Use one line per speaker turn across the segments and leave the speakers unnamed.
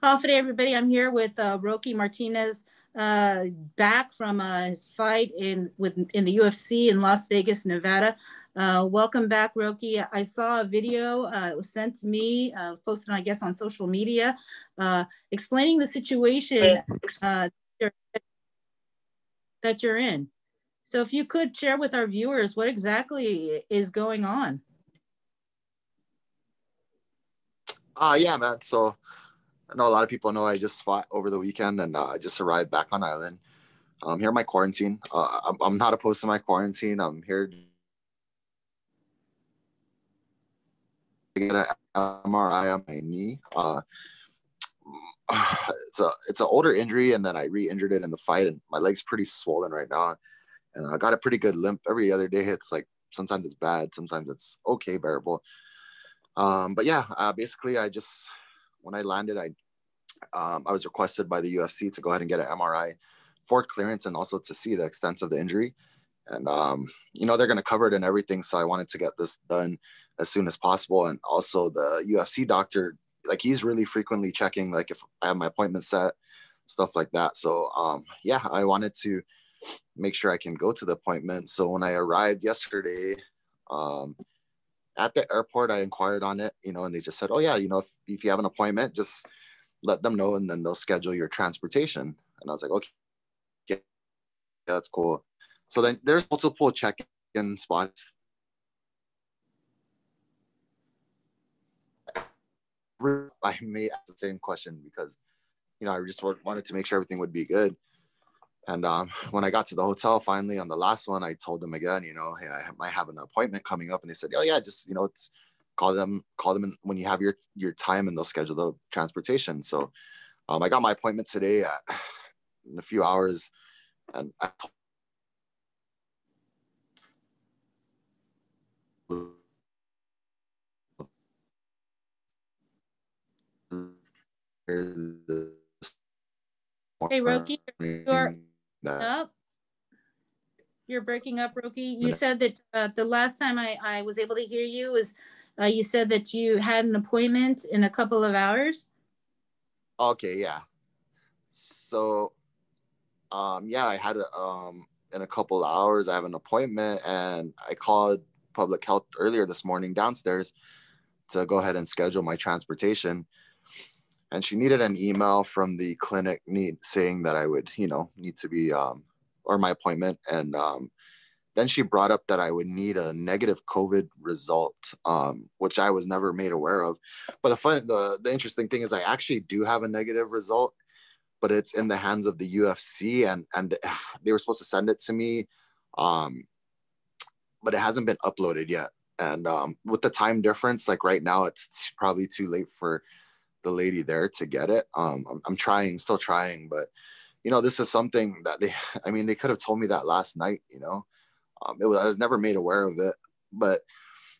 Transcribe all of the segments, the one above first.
Today, everybody. I'm here with Roque Martinez, back from his fight in the UFC in Las Vegas, Nevada. Welcome back, Roque. I saw a video. It was sent to me, posted, I guess, on social media, explaining the situation that you're in. So if you could share with our viewers what exactly is going on.
Yeah, man. So I know a lot of people know I just fought over the weekend, and I just arrived back on island. Here in my quarantine. I'm not opposed to my quarantine. I'm here to get an MRI on my knee. It's an older injury, and then I re-injured it in the fight, and my leg's pretty swollen right now. And I got a pretty good limp every other day. It's like sometimes it's bad, sometimes it's okay, bearable. But yeah, basically, when I landed, I was requested by the UFC to go ahead and get an MRI for clearance and also to see the extent of the injury. And, they're going to cover it and everything. So I wanted to get this done as soon as possible. And also the UFC doctor, like, he's really frequently checking, like, if I have my appointment set, stuff like that. So, I wanted to make sure I can go to the appointment. So when I arrived yesterday, at the airport, I inquired on it, and they just said, oh yeah, if you have an appointment, just let them know, and then they'll schedule your transportation. And I was like, okay, yeah, that's cool. So then there's multiple check-in spots. I may ask the same question because, I just wanted to make sure everything would be good. And when I got to the hotel, finally on the last one, I told them again, hey, I might have an appointment coming up. And they said, oh yeah, just, it's call them when you have your time, and they'll schedule the transportation. So I got my appointment today in a few hours, and
Hey, Roque, you're breaking up, Roque. You said that the last time I was able to hear you was you said that you had an appointment in a couple of hours.
Okay, yeah. So, I had in a couple of hours, I have an appointment, and I called public health earlier this morning downstairs to go ahead and schedule my transportation. And she needed an email from the clinic saying that I would, need to be, or my appointment. And then she brought up that I would need a negative COVID result, which I was never made aware of. But the interesting thing is I actually do have a negative result, but it's in the hands of the UFC, and they were supposed to send it to me, but it hasn't been uploaded yet. And with the time difference, like right now, it's probably too late for the lady there to get it. I'm still trying, but this is something that they could have told me that last night. I was never made aware of it. But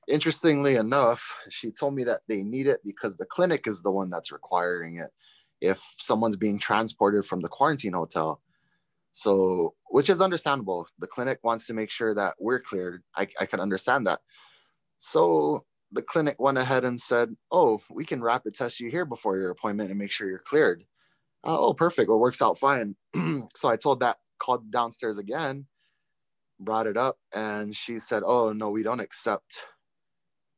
interestingly enough, she told me that they need it because the clinic is the one that's requiring it if someone's being transported from the quarantine hotel. So, which is understandable. The clinic wants to make sure that we're cleared. I can understand that. So the clinic went ahead and said, oh, we can rapid test you here before your appointment and make sure you're cleared. Oh, perfect. Well, works out fine. So I called downstairs again, brought it up, and she said, oh, no, we don't accept.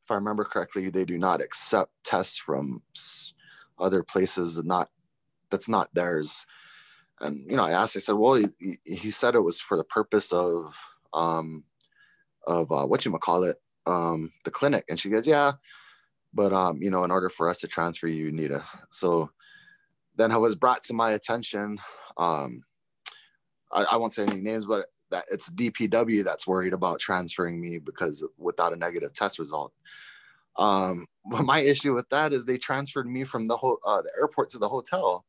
If I remember correctly, they do not accept tests from other places that's not theirs. And, I asked, I said, well, he said it was for the purpose of whatchamacallit, the clinic. And she goes, yeah, but, in order for us to transfer you, need so then it was brought to my attention. I won't say any names, but that it's DPW that's worried about transferring me because without a negative test result. But my issue with that is they transferred me from the airport to the hotel.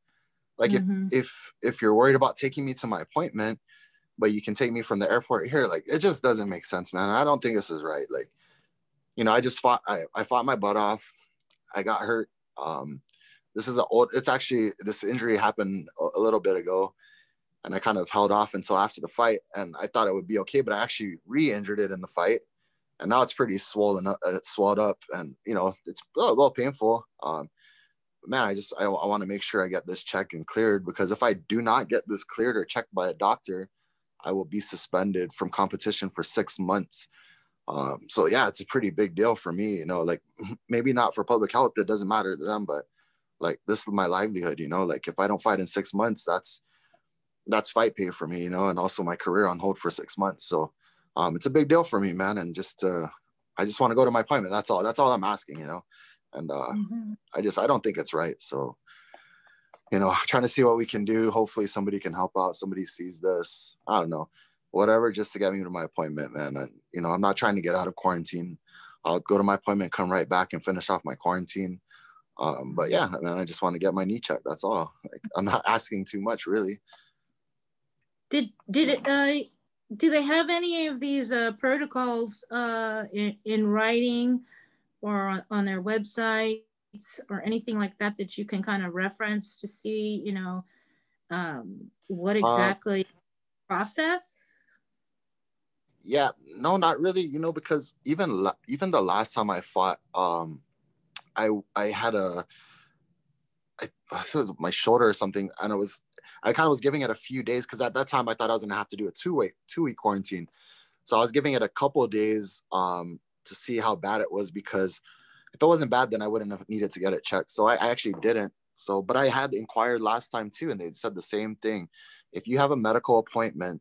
Like if you're worried about taking me to my appointment, but you can take me from the airport here, like it just doesn't make sense, man. I don't think this is right. Like, I just I fought my butt off. I got hurt. This injury happened a little bit ago, and I kind of held off until after the fight, and I thought it would be okay, but I actually re-injured it in the fight, and now it's pretty swollen up. It's swelled up, and it's a little painful. man, I want to make sure I get this checked and cleared, because if I do not get this cleared or checked by a doctor, I will be suspended from competition for 6 months. So yeah, it's a pretty big deal for me, you know, like maybe not for public health, it doesn't matter to them, but like this is my livelihood, you know, like if I don't fight in 6 months, that's fight pay for me, you know, and also my career on hold for 6 months. So it's a big deal for me, man. And just I just want to go to my appointment. That's all I'm asking, you know. And I don't think it's right. So, you know, trying to see what we can do. Hopefully somebody can help out. Somebody sees this. I don't know, whatever, just to get me to my appointment, man. And, you know, I'm not trying to get out of quarantine. I'll go to my appointment, come right back and finish off my quarantine. But yeah, man, I just want to get my knee checked. That's all. Like, I'm not asking too much, really.
Do they have any of these protocols in writing or on their websites or anything like that that you can kind of reference to see, you know, what exactly process?
Yeah, no, not really, you know, because even the last time I fought, I had it was my shoulder or something, and I kind of was giving it a few days, because at that time I thought I was gonna have to do a two-week quarantine. So I was giving it a couple of days to see how bad it was, because if it wasn't bad, then I wouldn't have needed to get it checked. So I actually didn't. So, but I had inquired last time too, and they said the same thing. If you have a medical appointment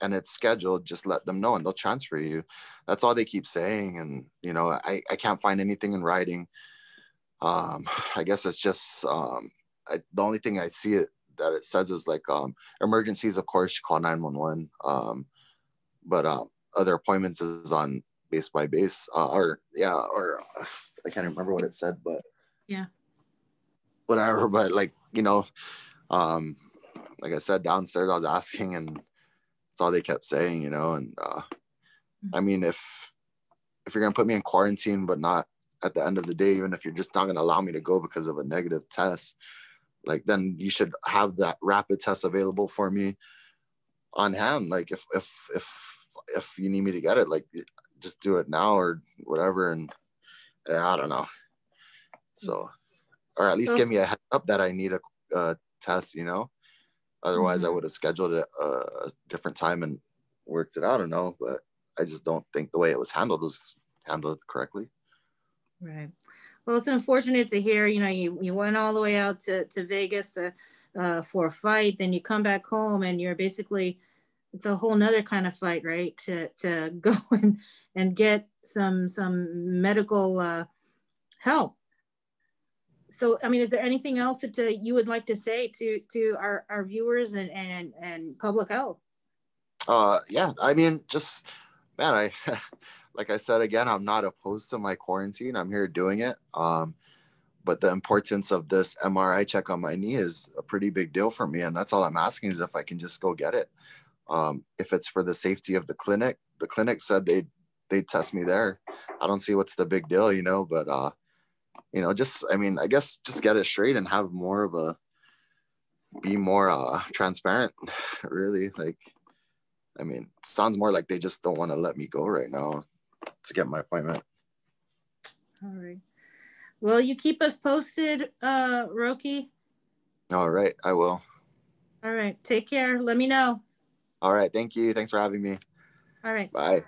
and it's scheduled, just let them know and they'll transfer you. That's all they keep saying. And, you know, I can't find anything in writing. I guess it's just the only thing I see that it says is like emergencies, of course, you call 911. But other appointments is on base by base, or I can't remember what it said, but
yeah,
whatever. But like, you know, like I said, downstairs I was asking, and that's all they kept saying, you know. And I mean, if you're gonna put me in quarantine, but not at the end of the day, even if you're just not gonna allow me to go because of a negative test, like then you should have that rapid test available for me on hand. Like if you need me to get it, like just do it now or whatever. And I don't know. So, or at least give me a heads up that I need a test, you know. Otherwise, I would have scheduled it a different time and worked it out. I don't know, but I just don't think the way it was handled correctly.
Right. Well, it's unfortunate to hear, you know, you went all the way out to Vegas for a fight, then you come back home and you're basically, it's a whole nother kind of fight, right? To go and get some medical help. So, I mean, is there anything else that you would like to say to our viewers and public health?
Yeah, I mean, just, man, I like I said again, I'm not opposed to my quarantine. I'm here doing it. But the importance of this MRI check on my knee is a pretty big deal for me, and that's all I'm asking is if I can just go get it. If it's for the safety of the clinic said they'd test me there. I don't see what's the big deal, you know. But you know, just, I mean, I guess just get it straight and have more of be more transparent, really. Like, I mean, it sounds more like they just don't want to let me go right now to get my appointment.
All right. Well, you keep us posted, Roque.
All right, I will.
All right. Take care. Let me know.
All right. Thank you. Thanks for having me.
All right.
Bye.